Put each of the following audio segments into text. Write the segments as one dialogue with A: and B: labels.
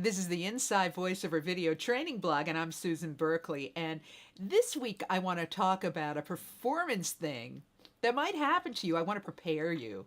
A: This is the Inside Voiceover Video Training Blog, and I'm Susan Berkley. And this week I want to talk about a performance thing that might happen to you. I want to prepare you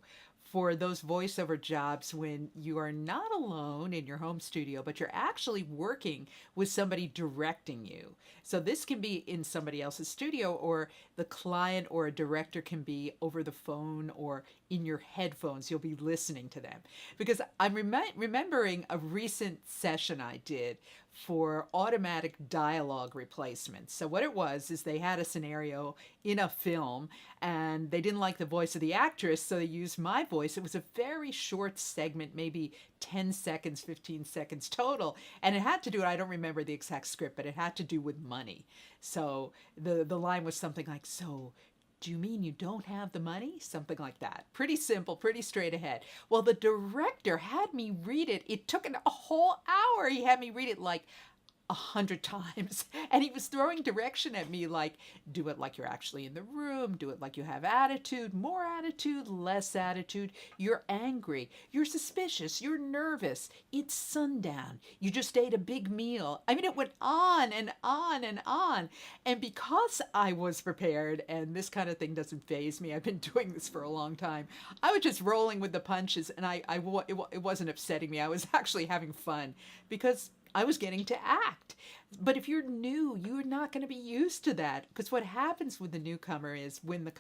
A: for those voiceover jobs when you are not alone in your home studio, but you're actually working with somebody directing you. So this can be in somebody else's studio, or the client or a director can be over the phone or in your headphones. You'll be listening to them. Because I'm remembering a recent session I did for automatic dialogue replacement. So what it was is they had a scenario in a film and they didn't like the voice of the actress, so they used my voice. It was a very short segment, maybe 10 seconds, 15 seconds total. And it had to do, I don't remember the exact script, but it had to do with money. So the line was something like, "So do you mean you don't have the money?" Something like that. Pretty simple, pretty straight ahead. Well, the director had me read it. It took a whole hour. He had me read it like 100 times. And he was throwing direction at me like, do it like you're actually in the room, do it like you have attitude, more attitude, less attitude. You're angry, you're suspicious, you're nervous, it's sundown, you just ate a big meal. I mean, it went on and on and on. And because I was prepared, and this kind of thing doesn't faze me, I've been doing this for a long time, I was just rolling with the punches, and it wasn't upsetting me. I was actually having fun because I was getting to act. But if you're new, you're not going to be used to that, because what happens with the newcomer is when the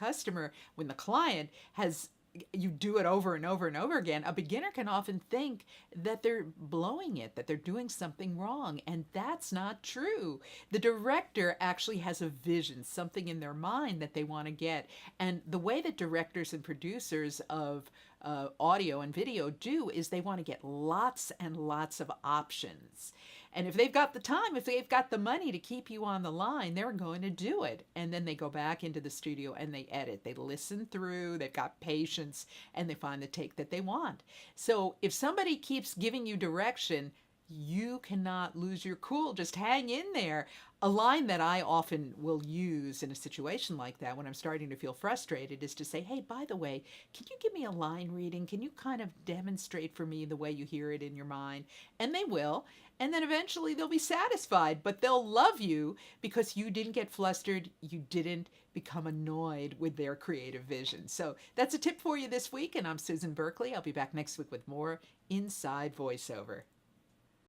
A: client has, you do it over and over and over again, a beginner can often think that they're blowing it, that they're doing something wrong, and that's not true. The director actually has a vision, something in their mind that they want to get. And the way that directors and producers of audio and video do is they want to get lots and lots of options. And if they've got the time, if they've got the money to keep you on the line, they're going to do it. And then they go back into the studio and they edit. They listen through, they've got patience, and they find the take that they want. So if somebody keeps giving you direction, you cannot lose your cool. Just hang in there. A line that I often will use in a situation like that when I'm starting to feel frustrated is to say, "Hey, by the way, can you give me a line reading? Can you kind of demonstrate for me the way you hear it in your mind?" And they will. And then eventually they'll be satisfied, but they'll love you because you didn't get flustered. You didn't become annoyed with their creative vision. So that's a tip for you this week. And I'm Susan Berkley. I'll be back next week with more Inside Voiceover.